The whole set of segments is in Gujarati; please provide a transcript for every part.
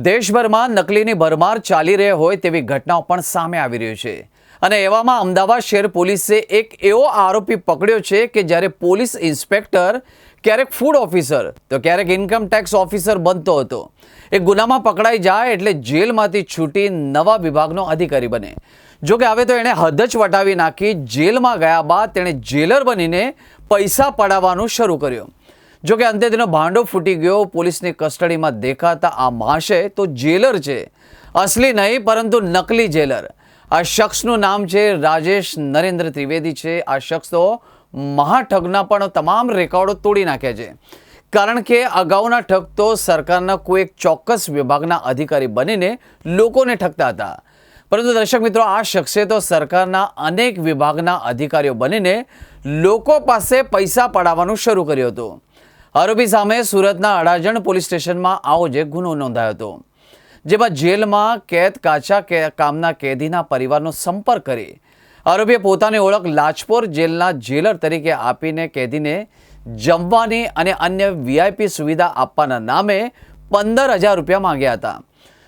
દેશભરમાં નકલીની ભરમાર ચાલી રહી હોય તેવી ઘટનાઓ પણ સામે આવી રહી છે અને એવામાં અમદાવાદ શહેર પોલીસે એક એવો આરોપી પકડ્યો છે કે જ્યારે પોલીસ ઇન્સ્પેક્ટર ક્યારેક ફૂડ ઓફિસર તો ક્યારેક ઇન્કમ ટેક્સ ઓફિસર બનતો હતો। એક ગુનામાં પકડાઈ જાય એટલે જેલમાંથી છૂટી નવા વિભાગનો અધિકારી બને। જો કે હવે તો એણે હદ જ વટાવી નાખી। જેલમાં ગયા બાદ તેણે જેલર બનીને પૈસા પડાવવાનું શરૂ કર્યું। જો કે અંતે તેનો ભાંડો ફૂટી ગયો। પોલીસની કસ્ટડીમાં દેખાતા આ મહાશય તો જેલર છે, અસલી નહીં પરંતુ નકલી જેલર। આ શખ્સનું નામ છે રાજેશ નરેન્દ્ર ત્રિવેદી છે। આ શખ્સ તો મહાઠગના પણ તમામ રેકોર્ડો તોડી નાખ્યા છે, કારણ કે અગાઉના ઠગ તો સરકારના કોઈ એક ચોક્કસ વિભાગના અધિકારી બનીને લોકોને ઠગતા હતા, પરંતુ દર્શક મિત્રો, આ શખ્સે તો સરકારના અનેક વિભાગના અધિકારીઓ બનીને લોકો પાસે પૈસા પડાવવાનું શરૂ કર્યું હતું। આરોપી સામે સુરતના અડાજણ પોલીસ સ્ટેશનમાં આવો જ એક ગુનો નોંધાયો હતો, જેમાં જેલમાં કેદ કાચા કામના કેદીના પરિવારનો સંપર્ક કરી આરોપીએ પોતાની ઓળખ લાજપોર જેલના જેલર તરીકે આપીને કેદીને જમવાની અને અન્ય વીઆઈપી સુવિધા આપવાના નામે 15,000 રૂપિયા માંગ્યા હતા।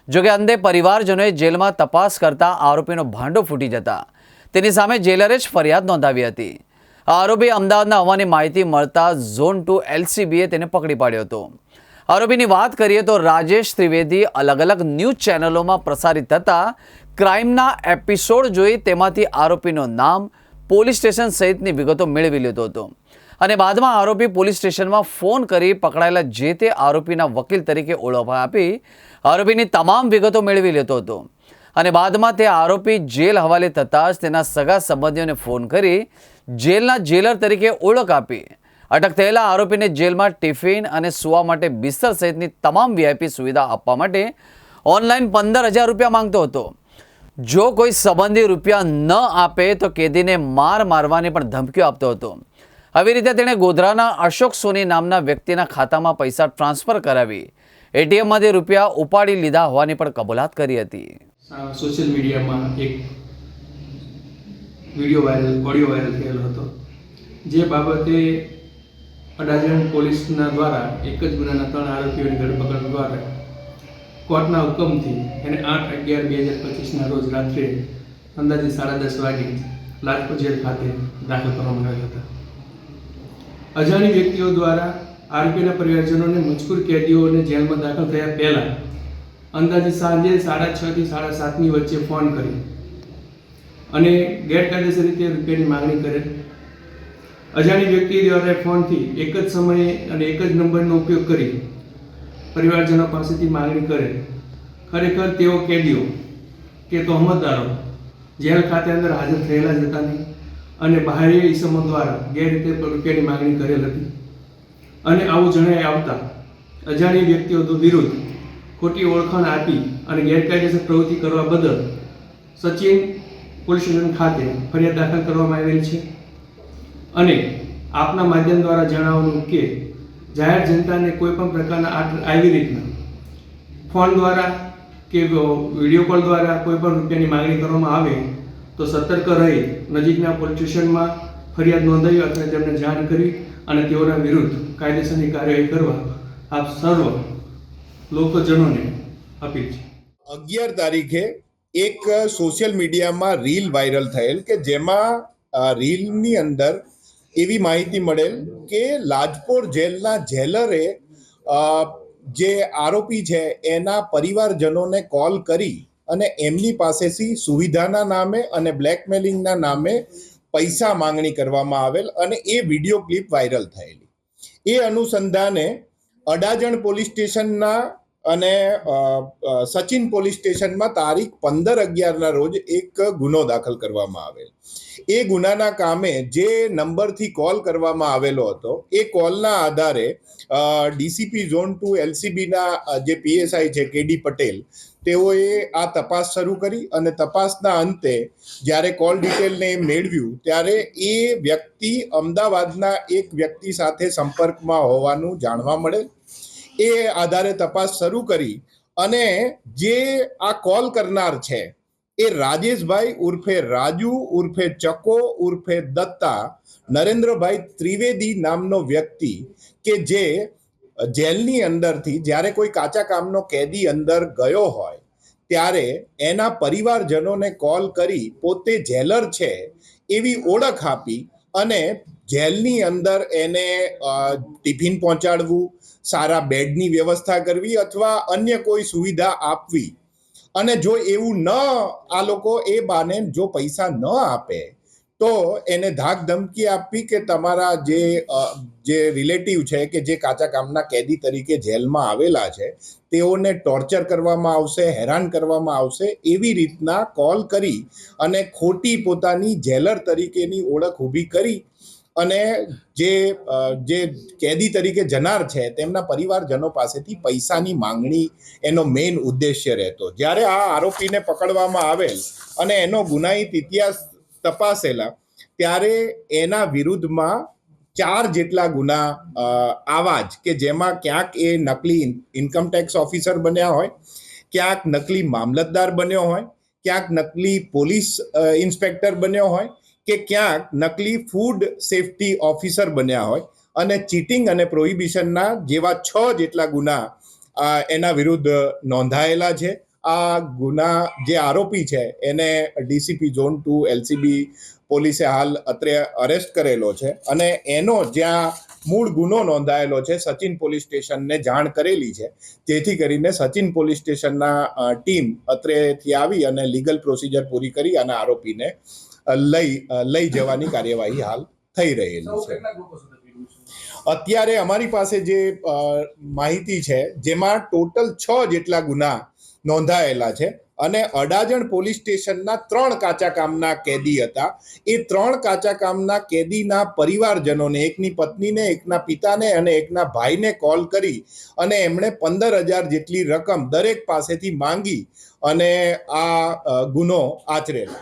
જોકે અંતે પરિવારજનોએ જેલમાં તપાસ કરતા આરોપીનો ભાંડો ફૂટી જતા તેની સામે જેલરે જ ફરિયાદ નોંધાવી હતી। આરોપી અમદાવાદના હોવાની માહિતી મળતા ઝોન 2 એલસીબીએ તેને પકડી પાડ્યો હતો। આરોપીની વાત કરીએ તો રાજેશ ત્રિવેદી અલગ અલગ ન્યૂઝ ચેનલોમાં પ્રસારિત થતા ક્રાઇમના એપિસોડ જોઈ તેમાંથી આરોપીનું નામ, પોલીસ સ્ટેશન સહિતની વિગતો મેળવી લીધો હતો અને બાદમાં આરોપી પોલીસ સ્ટેશનમાં ફોન કરી પકડાયેલા જે તે આરોપીના વકીલ તરીકે ઓળખ આપી આરોપીની તમામ વિગતો મેળવી લેતો હતો અને બાદમાં તે આરોપી જેલ હવાલે થતાં જ તેના સગા સંબંધીઓને ફોન કરી જેલના જેલર તરીકે ઓળખ આપી અટક થયેલા આરોપીને જેલમાં ટિફિન અને સુવા માટે બિસ્તર સહિતની તમામ વીઆઈપી સુવિધા આપવા માટે ઓનલાઈન 15,000 રૂપિયા માંગતો હતો। જો કોઈ સંબંધી રૂપિયા ન આપે તો કેદીને મારવાની પણ ધમકીઓ આપતો હતો। આવી રીતે તેણે ગોધરાના અશોક સોની નામના વ્યક્તિના ખાતામાં પૈસા ટ્રાન્સફર કરાવી એટીએમમાંથી રૂપિયા ઉપાડી લીધા હોવાની પણ કબૂલાત કરી હતી। સોશિયલ મીડિયામાં એક ઓડિયો વાયરલ થયેલો હતો, જે બાબતે અડાજણ પોલીસના દ્વારા એક જ ગુનાના 3 આરોપીઓની ધરપકડ દ્વારા કોર્ટના હુકમથી એને 8/11/2025ના રોજ રાત્રે અંદાજે 10:30 વાગે લાજપોર જેલ ખાતે દાખલ કરવામાં આવ્યા હતા। અજાણી વ્યક્તિઓ દ્વારા આરોપીના પરિવારજનોને મજકૂર કેદીઓને જેલમાં દાખલ થયા પહેલાં અંદાજે સાંજે 6:30 થી 7:30ની વચ્ચે ફોન કરી અને ગેરકાયદેસર રીતે રૂપિયાની માંગણી કરેલ। અજાણી વ્યક્તિ દ્વારા ફોનથી એક જ સમયે અને એક જ નંબરનો ઉપયોગ કરી પરિવારજનો પાસેથી માંગણી કરેલ। ખરેખર તેઓ કેદીઓ કે તહોમતદારો જેલ ખાતે અંદર હાજર થયેલા જ હતા નહીં અને બાહ્ય ઇસમો દ્વારા ગેરરીતે રૂપિયાની માંગણી કરેલ હતી અને આવું જણાઈ આવતા અજાણી વ્યક્તિઓ વિરુદ્ધ ખોટી ઓળખાણ આપી અને ગેરકાયદેસર પ્રવૃત્તિ કરવા બદલ સચિન પોલીસ સ્ટેશન ખાતે ફરિયાદ દાખલ કરવામાં આવેલ છે અને આપના માધ્યમ દ્વારા જણાવવાનું કે જાહેર જનતાને કોઈ પણ પ્રકારના આવી રીતના ફોન દ્વારા કે વિડીયો કોલ દ્વારા કોઈ પણ રૂપિયાની માંગણી કરવામાં આવે તો સતર્ક રહી નજીકના પોલીસ સ્ટેશનમાં ફરિયાદ નોંધાવી અથવા તેમને જાણ કરી અને તેઓના વિરુદ્ધ કાયદેસરની કાર્યવાહી કરવા આપ સર્વ લોકોજનોને અપીલ છે। 11 તારીખે એક સોશિયલ મીડિયામાં રીલ વાયરલ થયેલ કે જેમાં રીલની અંદર એવી માહિતી મળેલ કે લાજપોર જેલના જેલરે જે આરોપી છે એના પરિવારજનોને કોલ કરી અને એમની પાસેથી સુવિધાના નામે અને બ્લેકમેલિંગના નામે પૈસા માંગણી કરવામાં આવેલ અને એ વિડીયો ક્લિપ વાયરલ થયેલી। એ અનુસંધાને અડાજણ પોલીસ સ્ટેશનના અને સચિન પોલીસ સ્ટેશનમાં તારીખ 15/11ના રોજ એક ગુનો દાખલ કરવામાં આવેલ। એ ગુનાના કામે જે નંબરથી કોલ કરવામાં આવેલો હતો એ કોલના આધારે ડીસીપી ઝોન 2 એલસીબીના જે પીએસઆઈ છે કેડી પટેલ તેઓએ આ તપાસ શરૂ કરી અને તપાસના અંતે જ્યારે કોલ ડિટેલને મેળવ્યું ત્યારે એ વ્યક્તિ અમદાવાદના એક વ્યક્તિ સાથે સંપર્કમાં હોવાનું જાણવા મળેલ। એ આધારે તપાસ શરૂ કરી અને જે આ કોલ કરનાર છે એ રાજેશભાઈ ઉર્ફે રાજુ ઉર્ફે ચકો ઉર્ફે દત્તા નરેન્દ્રભાઈ ત્રિવેદી નામનો વ્યક્તિ કે જે જેલની અંદરથી જ્યારે કોઈ કાચા કામનો કેદી અંદર ગયો હોય ત્યારે એના પરિવારજનોને કોલ કરી પોતે જેલર છે એવી ઓળખ આપી અને જેલની અંદર એને ટિફિન પહોંચાડવું, સારા બેડની વ્યવસ્થા કરવી અથવા અન્ય કોઈ સુવિધા આપવી. અને જો એવું આ લોકો એ બાને જો પૈસા ન આપે તો એને ધાક ધમકી આપવી કે તમારા જે રિલેટિવ છે કે જે કાચા કામના કેદી તરીકે જેલમાં આવેલા છે તેઓને ટોર્ચર કરવામાં આવશે, હેરાન કરવામાં આવશે, એવી રીતના કોલ કરી અને ખોટી પોતાની જેલર તરીકેની ઓળખ ઊભી કરી અને જે કેદી તરીકે જનાર છે તેમના પરિવારજનો પાસેથી પૈસાની માંગણી એનો મેઇન ઉદ્દેશ્ય રહેતો. જ્યારે આ આરોપીને પકડવામાં આવેલ અને એનો ગુનાહિત ઇતિહાસ તપાસેલા ત્યારે એના વિરુદ્ધમાં 4 જેટલા ગુના આવા જ કે જેમાં ક્યાંક એ નકલી ઇન્કમટેક્સ ઓફિસર બન્યા હોય, ક્યાંક નકલી મામલતદાર બન્યો હોય, ક્યાંક નકલી પોલીસ ઇન્સ્પેક્ટર બન્યો હોય કે ક્યાંક નકલી ફૂડ સેફ્ટી ઓફિસર બન્યા હોય અને ચીટિંગ અને પ્રોહિબિશનના જેવા 6 જેટલા ગુના એના વિરુદ્ધ નોંધાયેલા છે. આ ગુના જે આરોપી છે એને ડીસીપી ઝોન 2 એલસીબી પોલીસે હાલ અત્રે અરેસ્ટ કરેલો છે અને એનો જ્યાં મૂળ ગુનો નોંધાયેલો છે સચિન પોલીસ સ્ટેશનને જાણ કરેલી છે, જેથી કરીને સચિન પોલીસ સ્ટેશનના ટીમ અત્રેથી આવી અને લીગલ પ્રોસિજર પૂરી કરી અને આરોપીને લઈ જવાની કાર્યવાહી હાલ થઈ રહેલી છે. અત્યારે અમારી પાસે જે માહિતી છે જેમાં ટોટલ 6 જેટલા ગુના નોંધાયેલા છે અને અડાજણ પોલીસ સ્ટેશનના 3 કાચા કામના કેદી હતા. એ 3 કાચા કામના કેદીના પરિવારજનોને, એકની પત્નીને, એકના પિતાને અને એકના ભાઈને કોલ કરી અને એમણે 15,000 જેટલી રકમ દરેક પાસેથી માંગી અને આ ગુનો આચરેલો.